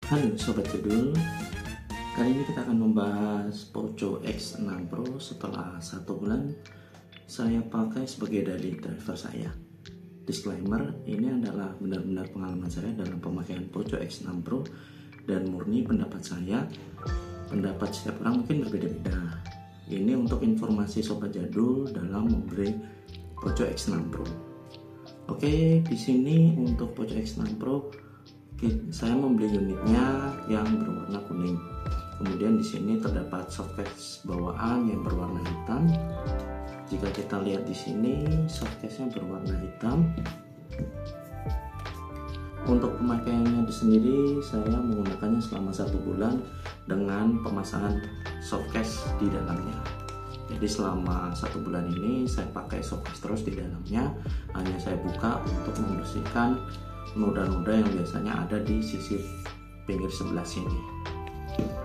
Halo Sobat Jadul, kali ini kita akan membahas Poco X6 Pro setelah 1 bulan saya pakai sebagai daily driver saya. Disclaimer, ini adalah benar-benar pengalaman saya dalam pemakaian Poco X6 Pro dan murni pendapat saya. Pendapat setiap orang mungkin berbeda-beda. Ini untuk informasi Sobat Jadul dalam membeli Poco X6 Pro. Oke, di sini untuk Poco X6 Pro saya membeli unitnya yang berwarna kuning. Kemudian di sini terdapat softcase bawaan yang berwarna hitam. Jika kita lihat di sini, softcase-nya berwarna hitam. Untuk pemakaiannya sendiri, saya menggunakannya selama 1 bulan dengan pemasangan softcase di dalamnya. Jadi selama 1 bulan ini saya pakai softcase terus di dalamnya. Hanya saya buka untuk membersihkan noda-noda yang biasanya ada di sisi pinggir sebelah sini.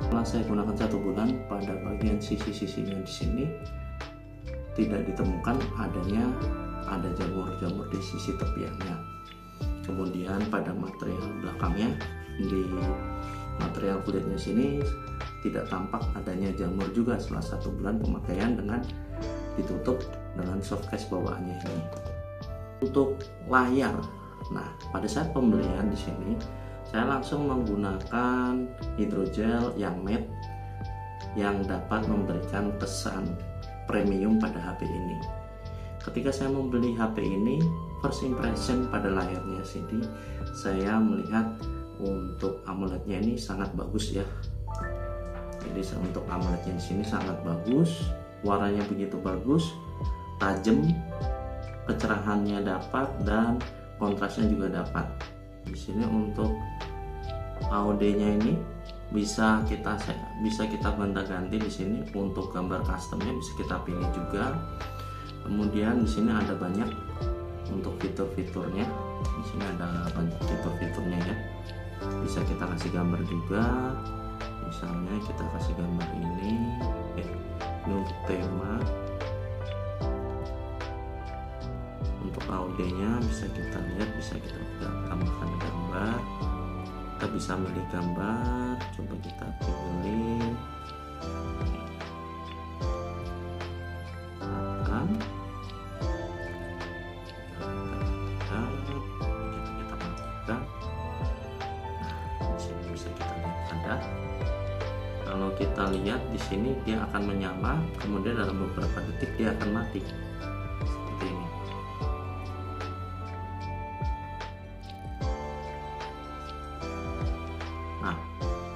Setelah saya gunakan 1 bulan, pada bagian sisi-sisinya di sini tidak ditemukan ada jamur-jamur di sisi tepiannya. Kemudian pada material belakangnya, di material kulitnya sini tidak tampak adanya jamur juga setelah 1 bulan pemakaian dengan ditutup dengan softcase bawaannya ini. Untuk layar, nah, pada saat pembelian di sini saya langsung menggunakan hidrogel yang matte yang dapat memberikan kesan premium pada HP ini. Ketika saya membeli HP ini, first impression pada layarnya sini, saya melihat untuk AMOLED-nya ini sangat bagus ya. Jadi untuk AMOLED-nya di sini sangat bagus, warnanya begitu bagus, tajam, kecerahannya dapat dan kontrasnya juga dapat. Di sini untuk AOD-nya ini bisa kita gonta-ganti di sini. Untuk gambar customnya bisa kita pilih juga. Kemudian di sini ada banyak untuk fitur-fiturnya. Di sini ada banyak fitur-fiturnya ya. Bisa kita kasih gambar juga. Misalnya kita kasih gambar ini untuk tema. Untuk AOD-nya bisa kita lihat, bisa kita tambahkan gambar. Kita bisa milih gambar, coba kita pilih akan kita matikan. Nah, di sini bisa kita lihat ada. Kalau kita lihat di sini dia akan menyala, kemudian dalam beberapa detik dia akan mati. Seperti ini. Nah,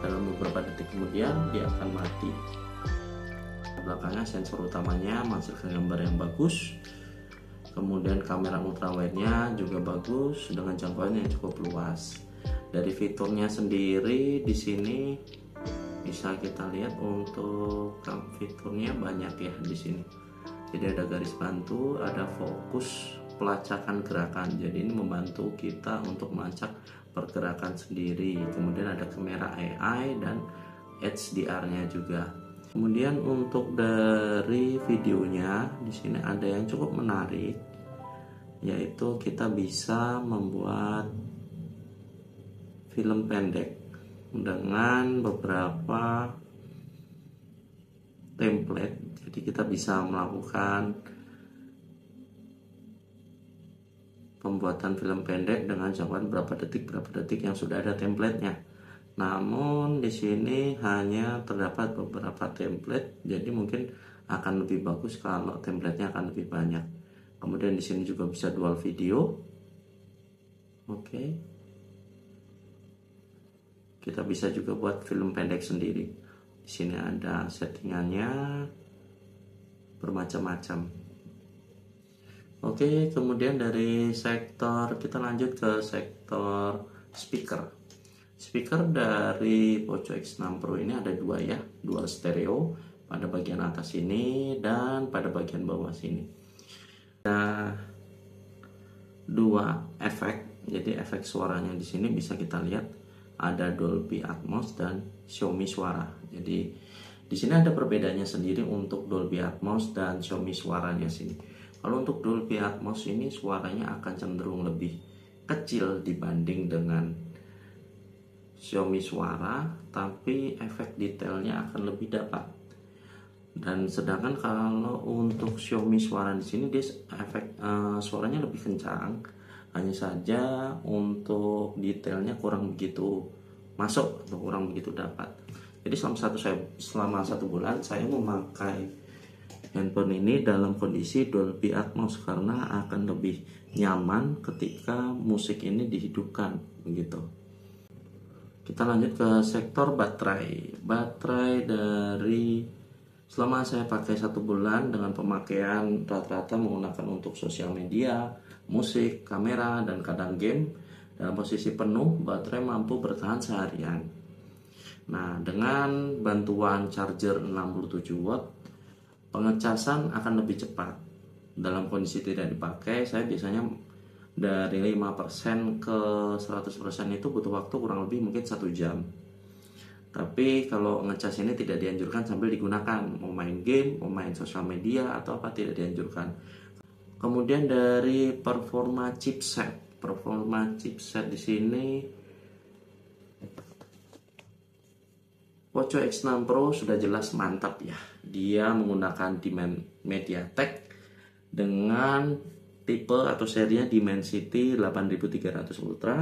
dalam beberapa detik kemudian dia akan mati. Belakangnya sensor utamanya menghasilkan gambar yang bagus. Kemudian kamera ultrawide-nya juga bagus dengan jangkauan yang cukup luas. Dari fiturnya sendiri di sini bisa kita lihat untuk fiturnya banyak ya di sini. Jadi ada garis bantu, ada fokus pelacakan gerakan. Jadi ini membantu kita untuk melacak pergerakan sendiri. Kemudian ada kamera AI dan HDR-nya juga. Kemudian untuk dari videonya di sini ada yang cukup menarik, yaitu kita bisa membuat film pendek dengan beberapa template. Jadi kita bisa melakukan pembuatan film pendek dengan jangkauan berapa detik yang sudah ada template-nya. Namun di sini hanya terdapat beberapa template, jadi mungkin akan lebih bagus kalau template-nya akan lebih banyak. Kemudian di sini juga bisa dual video. Oke. Kita bisa juga buat film pendek sendiri. Di sini ada settingannya bermacam-macam. Oke, kemudian dari sektor kita lanjut ke sektor speaker. Speaker dari Poco X6 Pro ini ada dua ya, dual stereo pada bagian atas ini dan pada bagian bawah sini. Ada dua efek, jadi efek suaranya di sini bisa kita lihat ada Dolby Atmos dan Xiaomi suara. Jadi di sini ada perbedaannya sendiri untuk Dolby Atmos dan Xiaomi suaranya sini. Kalau untuk Dolby Atmos ini suaranya akan cenderung lebih kecil dibanding dengan Xiaomi suara, tapi efek detailnya akan lebih dapat. Dan sedangkan kalau untuk Xiaomi suara di sini dia efek suaranya lebih kencang, hanya saja untuk detailnya kurang begitu masuk atau kurang begitu dapat. Jadi selama satu bulan saya memakai handphone ini dalam kondisi Dolby Atmos karena akan lebih nyaman ketika musik ini dihidupkan begitu. Kita lanjut ke sektor baterai. Baterai dari selama saya pakai satu bulan dengan pemakaian rata-rata menggunakan untuk sosial media, musik, kamera, dan kadang game, dalam posisi penuh baterai mampu bertahan seharian. Nah, dengan bantuan charger 67 watt, pengecasan akan lebih cepat. Dalam kondisi tidak dipakai, saya biasanya dari 5% ke 100% itu butuh waktu kurang lebih mungkin 1 jam. Tapi kalau ngecas ini tidak dianjurkan sambil digunakan, mau main game, mau main sosial media atau apa tidak dianjurkan. Kemudian dari performa chipset di sini Poco X6 Pro sudah jelas mantap ya. Dia menggunakan MediaTek dengan tipe atau serinya Dimensity 8300 Ultra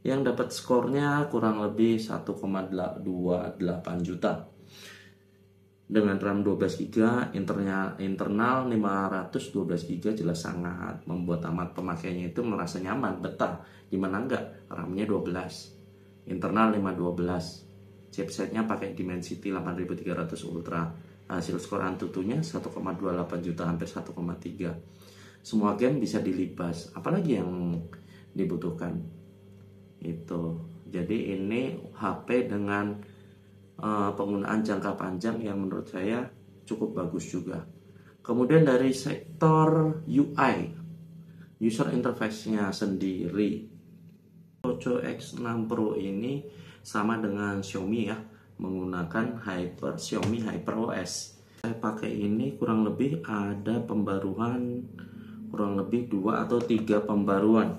yang dapat skornya kurang lebih 1,28 juta dengan RAM 12GB, internal 512 GB. Jelas sangat membuat amat pemakainya itu merasa nyaman, betah. Dimana enggak, RAM-nya 12, internal 512, chipsetnya pakai Dimensity 8300 Ultra. Hasil skor Antutunya 1,28 juta, hampir 1,3. Semua game bisa dilibas, apalagi yang dibutuhkan itu. Jadi ini HP dengan penggunaan jangka panjang yang menurut saya cukup bagus juga. Kemudian dari sektor UI, user interface-nya sendiri, Poco X6 Pro ini sama dengan Xiaomi ya, menggunakan Xiaomi HyperOS. Saya pakai ini kurang lebih ada pembaruan kurang lebih 2 atau 3 pembaruan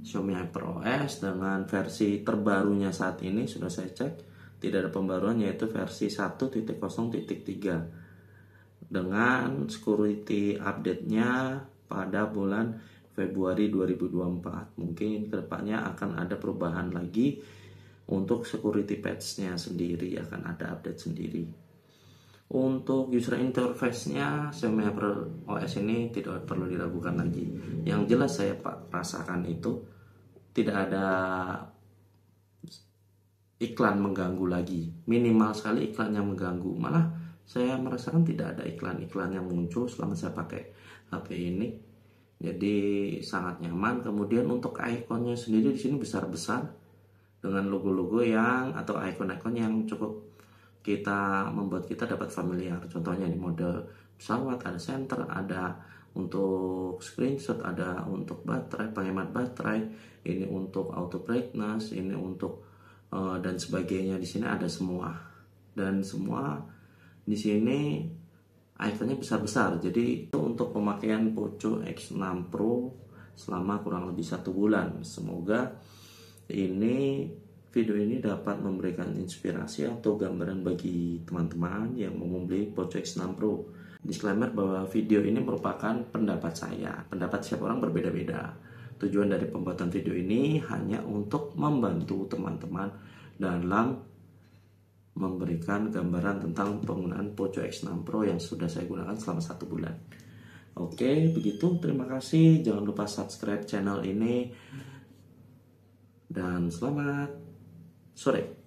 Xiaomi HyperOS dengan versi terbarunya saat ini sudah saya cek tidak ada pembaruan, yaitu versi 1.0.3 dengan security update-nya pada bulan Februari 2024. Mungkin kedepannya akan ada perubahan lagi untuk security patch-nya sendiri, akan ada update sendiri. Untuk user interface-nya Xiaomi HyperOS ini tidak perlu diragukan lagi. Yang jelas saya rasakan itu tidak ada iklan mengganggu lagi, minimal sekali iklan yang mengganggu. Malah saya merasakan tidak ada iklan-iklan yang muncul selama saya pakai HP ini. Jadi sangat nyaman. Kemudian untuk ikonnya sendiri di sini besar-besar dengan logo-logo yang atau ikon-ikon yang cukup membuat kita dapat familiar. Contohnya di model pesawat ada center, ada untuk screenshot, ada untuk baterai, penghemat baterai, ini untuk auto brightness, ini untuk dan sebagainya. Di sini ada semua, dan semua di sini ikonnya besar-besar. Jadi itu untuk pemakaian Poco X6 Pro selama kurang lebih 1 bulan. Semoga video ini dapat memberikan inspirasi atau gambaran bagi teman-teman yang mau membeli Poco X6 Pro. Disclaimer bahwa video ini merupakan pendapat saya. Pendapat setiap orang berbeda-beda. Tujuan dari pembuatan video ini hanya untuk membantu teman-teman dalam memberikan gambaran tentang penggunaan Poco X6 Pro yang sudah saya gunakan selama 1 bulan. Oke, begitu. Terima kasih. Jangan lupa subscribe channel ini. Dan selamat sore.